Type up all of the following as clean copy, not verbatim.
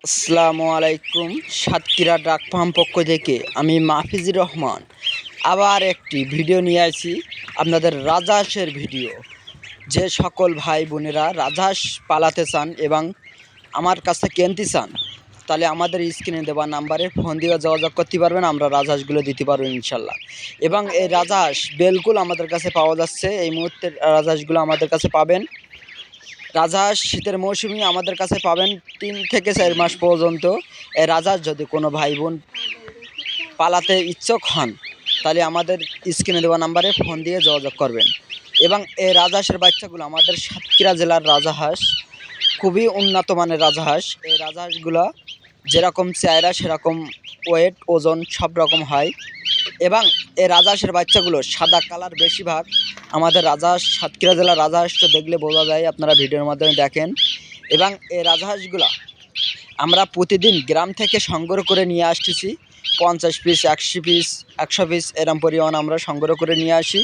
আসসালামু আলাইকুম। সাতক্ষীরা ডাক ফার্ম পক্ষ থেকে আমি মাহফিজুর রহমান আবার একটি ভিডিও নিয়ে আসি, আপনাদের রাজহাঁসের ভিডিও। যে সকল ভাই বোনেরা রাজহাঁস পালাতে চান এবং আমার কাছে কিনতে চান, তাহলে আমাদের স্ক্রিনে দেওয়া নাম্বারে ফোন দিয়ে যোগাযোগ করতে পারবেন, আমরা রাজহাঁসগুলো দিতে পারবো ইনশাল্লাহ। এবং এই রাজহাঁস বেলকুল আমাদের কাছে পাওয়া যাচ্ছে, এই মুহূর্তে রাজহাঁসগুলো আমাদের কাছে পাবেন। রাজহাঁস শীতের মৌসুমে আমাদের কাছে পাবেন 3 থেকে 4 মাস পর্যন্ত। এই রাজহাঁস যদি কোনো ভাই বোন পালাতে ইচ্ছুক হন, তাহলে আমাদের স্ক্রিনে দেওয়া নাম্বারে ফোন দিয়ে যোগাযোগ করবেন। এবং এই রাজহাঁসের বাচ্চাগুলো আমাদের সাতক্ষীরা জেলার রাজহাঁস, খুবই উন্নত মানের রাজহাঁস। এই রাজহাঁসগুলো যেরকম চেহারা সেরকম ওয়েট ওজন সব রকম হয়। এবং এই রাজহাঁসের বাচ্চাগুলো সাদা কালার বেশিরভাগ। আমাদের রাজহাঁস সাতক্ষীরা জেলার রাজহাঁসটা দেখলে বোঝা যায়, আপনারা ভিডিওর মাধ্যমে দেখেন। এবং এই রাজহাঁসগুলো আমরা প্রতিদিন গ্রাম থেকে সংগ্রহ করে নিয়ে আসতেছি, 50 পিস 100 পিস 100 পিস এরম পরিমাণ আমরা সংগ্রহ করে নিয়ে আসি।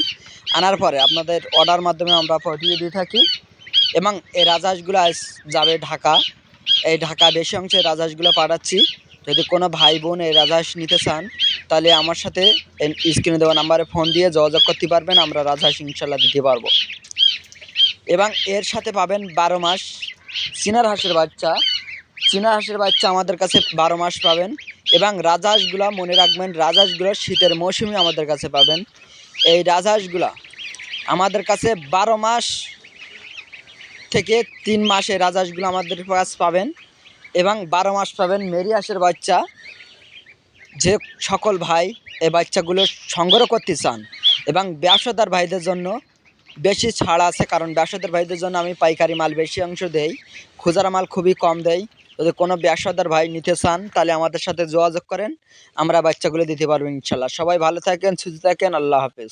আনার পরে আপনাদের অর্ডার মাধ্যমে আমরা পাঠিয়ে দিয়ে থাকি। এবং এই রাজহাঁসগুলো যাবে ঢাকা, এই ঢাকা বেশি অংশে রাজহাঁসগুলো পাঠাচ্ছি। যদি কোনো ভাই বোন এই রাজহাঁস নিতে চান, তাহলে আমার সাথে স্ক্রিনে দেওয়া নাম্বারে ফোন দিয়ে যোগাযোগ করতে পারবেন, আমরা রাজহাঁস ইনশাল্লাহ দিতে পারবো। এবং এর সাথে পাবেন 12 মাস চীনার হাঁসের বাচ্চা। চীনা হাঁসের বাচ্চা আমাদের কাছে 12 মাস পাবেন। এবং রাজহাঁসগুলো মনে রাখবেন, রাজহাঁসগুলো শীতের মৌসুমে আমাদের কাছে পাবেন। এই রাজহাঁসগুলো আমাদের কাছে 12 মাস থেকে 3 মাসে রাজহাঁসগুলো আমাদের কাছে পাবেন। এবং 12 মাস পাবেন মেরি হাঁসের বাচ্চা। যে সকল ভাই এই বাচ্চাগুলো সংগ্রহ করতে চান এবং ব্যবসাদার ভাইদের জন্য বেশি ছাড় আছে, কারণ ব্যবসাদার ভাইদের জন্য আমি পাইকারি মাল বেশি অংশ দেই, খুচরা মাল খুবই কম দেই। যদি কোনো ব্যবসাদার ভাই নিতে চান, তাহলে আমাদের সাথে যোগাযোগ করেন, আমরা বাচ্চাগুলো দিতে পারবো ইনশাল্লাহ। সবাই ভালো থাকেন, সুস্থ থাকেন, আল্লাহ হাফেজ।